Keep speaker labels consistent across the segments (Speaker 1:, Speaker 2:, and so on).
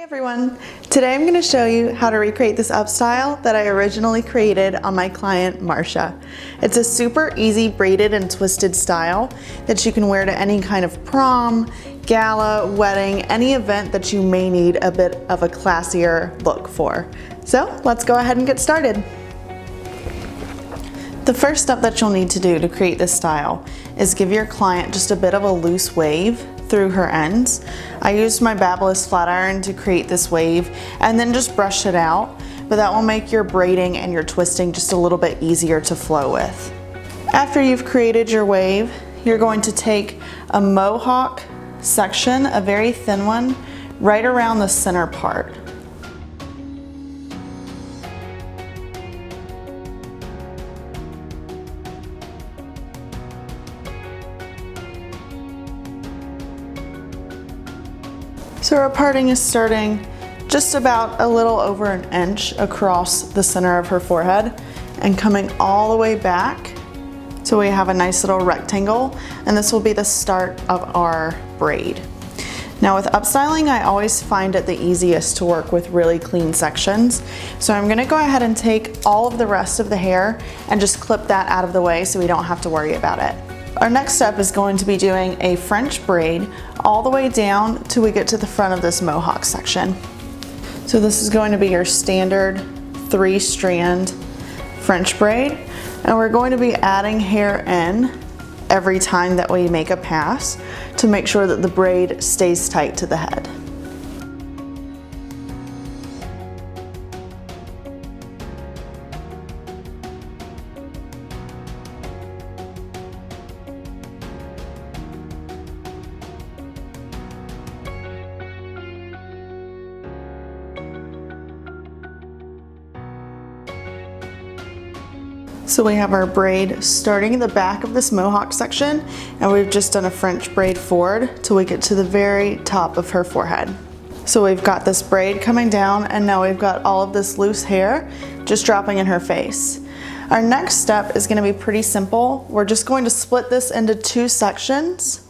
Speaker 1: Everyone, today I'm going to show you how to recreate this upstyle that I originally created on my client Marsha. It's a super easy braided and twisted style that you can wear to any kind of prom, gala, wedding, any event that you may need a bit of a classier look for. So let's go ahead and get started. The first step that you'll need to do to create this style is give your client just a bit of a loose wave through her ends. I used my Babyliss flat iron to create this wave and then just brush it out, but that will make your braiding and your twisting just a little bit easier to flow with. After you've created your wave, you're going to take a mohawk section, a very thin one, right around the center part. So our parting is starting just about a little over an inch across the center of her forehead and coming all the way back so we have a nice little rectangle, and this will be the start of our braid. Now with upstyling, I always find it the easiest to work with really clean sections. So I'm gonna go ahead and take all of the rest of the hair and just clip that out of the way so we don't have to worry about it. Our next step is going to be doing a French braid all the way down till we get to the front of this mohawk section. So this is going to be your standard 3-strand French braid, and we're going to be adding hair in every time that we make a pass to make sure that the braid stays tight to the head. So we have our braid starting at the back of this mohawk section, and we've just done a French braid forward till we get to the very top of her forehead. So we've got this braid coming down, and now we've got all of this loose hair just dropping in her face. Our next step is going to be pretty simple. We're just going to split this into 2 sections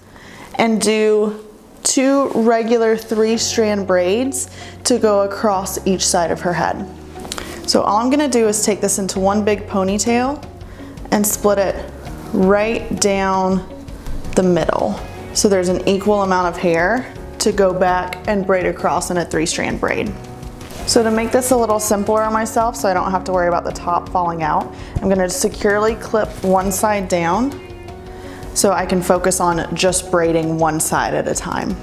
Speaker 1: and do 2 regular 3-strand braids to go across each side of her head. So all I'm gonna do is take this into one big ponytail and split it right down the middle. So there's an equal amount of hair to go back and braid across in a 3-strand braid. So to make this a little simpler on myself so I don't have to worry about the top falling out, I'm gonna securely clip one side down so I can focus on just braiding one side at a time.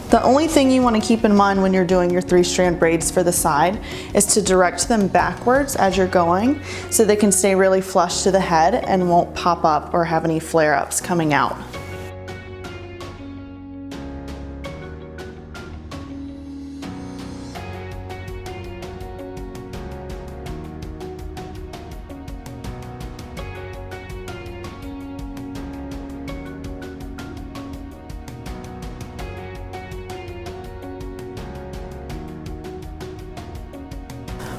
Speaker 1: The only thing you want to keep in mind when you're doing your 3-strand braids for the side is to direct them backwards as you're going so they can stay really flush to the head and won't pop up or have any flare-ups coming out.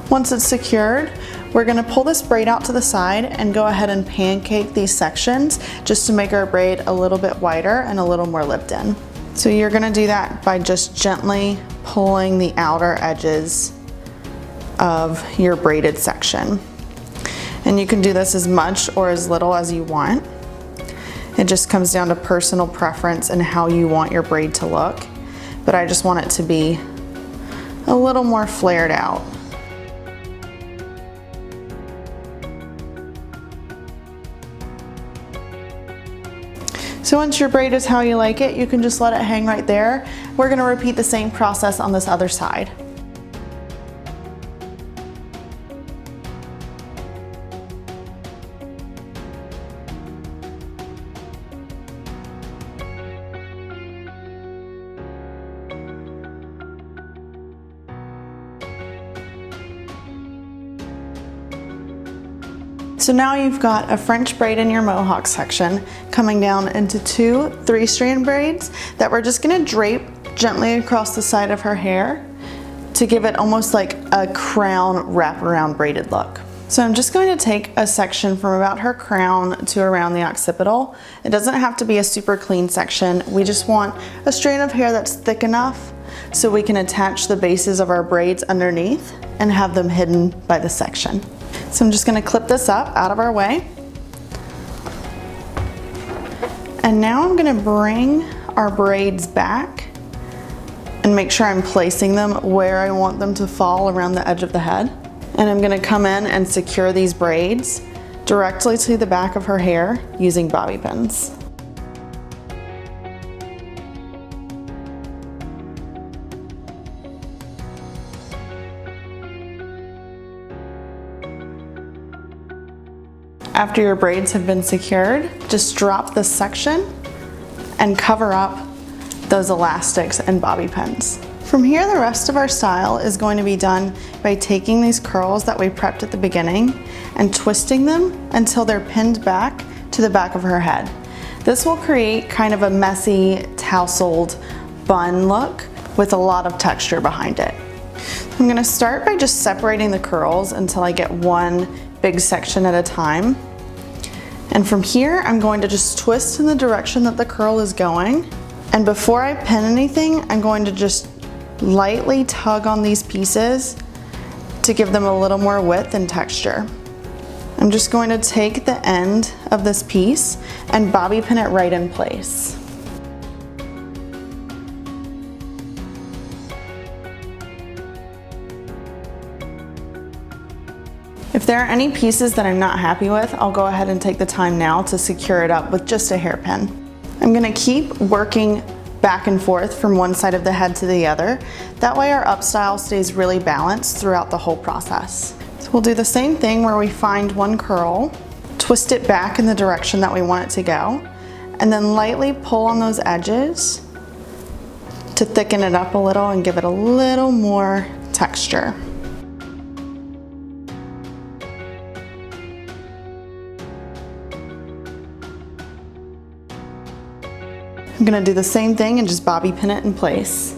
Speaker 1: Once it's secured, we're going to pull this braid out to the side and go ahead and pancake these sections just to make our braid a little bit wider and a little more lived in. So you're going to do that by just gently pulling the outer edges of your braided section. And you can do this as much or as little as you want. It just comes down to personal preference and how you want your braid to look. But I just want it to be a little more flared out. So once your braid is how you like it, you can just let it hang right there. We're going to repeat the same process on this other side. So now you've got a French braid in your mohawk section coming down into 2 3-strand braids that we're just going to drape gently across the side of her hair to give it almost like a crown wraparound braided look. So I'm just going to take a section from about her crown to around the occipital. It doesn't have to be a super clean section. We just want a strand of hair that's thick enough so we can attach the bases of our braids underneath and have them hidden by the section. So I'm just going to clip this up out of our way. And now I'm going to bring our braids back and make sure I'm placing them where I want them to fall around the edge of the head. And I'm going to come in and secure these braids directly to the back of her hair using bobby pins. After your braids have been secured, just drop this section and cover up those elastics and bobby pins. From here, the rest of our style is going to be done by taking these curls that we prepped at the beginning and twisting them until they're pinned back to the back of her head. This will create kind of a messy, tousled bun look with a lot of texture behind it. I'm gonna start by just separating the curls until I get one big section at a time. And from here, I'm going to just twist in the direction that the curl is going. And before I pin anything, I'm going to just lightly tug on these pieces to give them a little more width and texture. I'm just going to take the end of this piece and bobby pin it right in place. If there are any pieces that I'm not happy with, I'll go ahead and take the time now to secure it up with just a hairpin. I'm going to keep working back and forth from one side of the head to the other. That way our upstyle stays really balanced throughout the whole process. So we'll do the same thing where we find one curl, twist it back in the direction that we want it to go, and then lightly pull on those edges to thicken it up a little and give it a little more texture. I'm gonna do the same thing and just bobby pin it in place.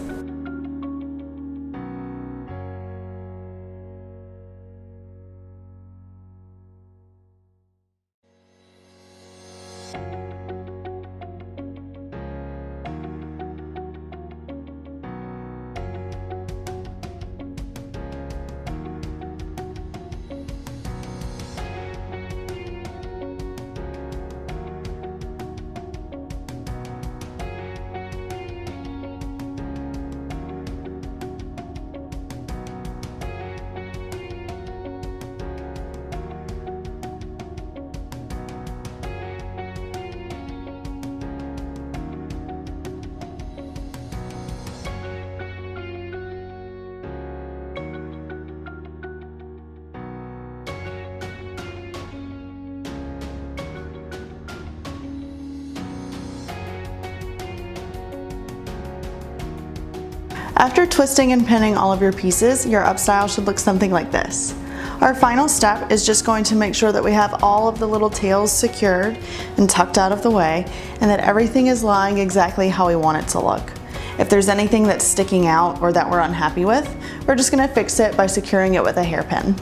Speaker 1: After twisting and pinning all of your pieces, your upstyle should look something like this. Our final step is just going to make sure that we have all of the little tails secured and tucked out of the way, and that everything is lying exactly how we want it to look. If there's anything that's sticking out or that we're unhappy with, we're just gonna fix it by securing it with a hairpin.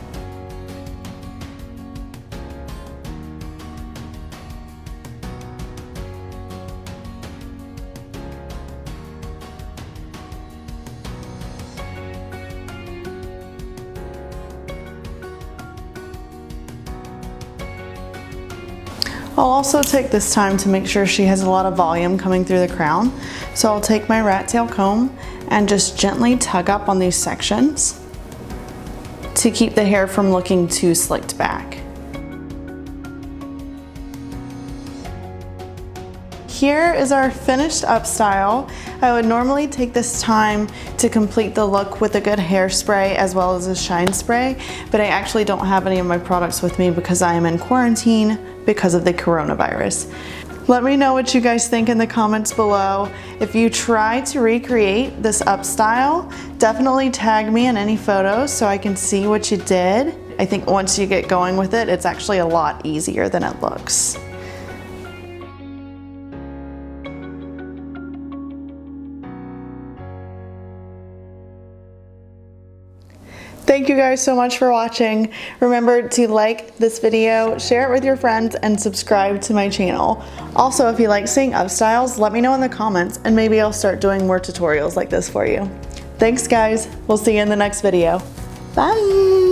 Speaker 1: I'll also take this time to make sure she has a lot of volume coming through the crown. So I'll take my rat tail comb and just gently tug up on these sections to keep the hair from looking too slicked back. Here is our finished upstyle. I would normally take this time to complete the look with a good hairspray as well as a shine spray, but I actually don't have any of my products with me because I am in quarantine because of the coronavirus. Let me know what you guys think in the comments below. If you try to recreate this upstyle, definitely tag me in any photos so I can see what you did. I think once you get going with it, it's actually a lot easier than it looks. Thank you guys so much for watching. Remember to like this video, share it with your friends, and subscribe to my channel. Also, if you like seeing upstyles, let me know in the comments and maybe I'll start doing more tutorials like this for you. Thanks guys, we'll see you in the next video. Bye!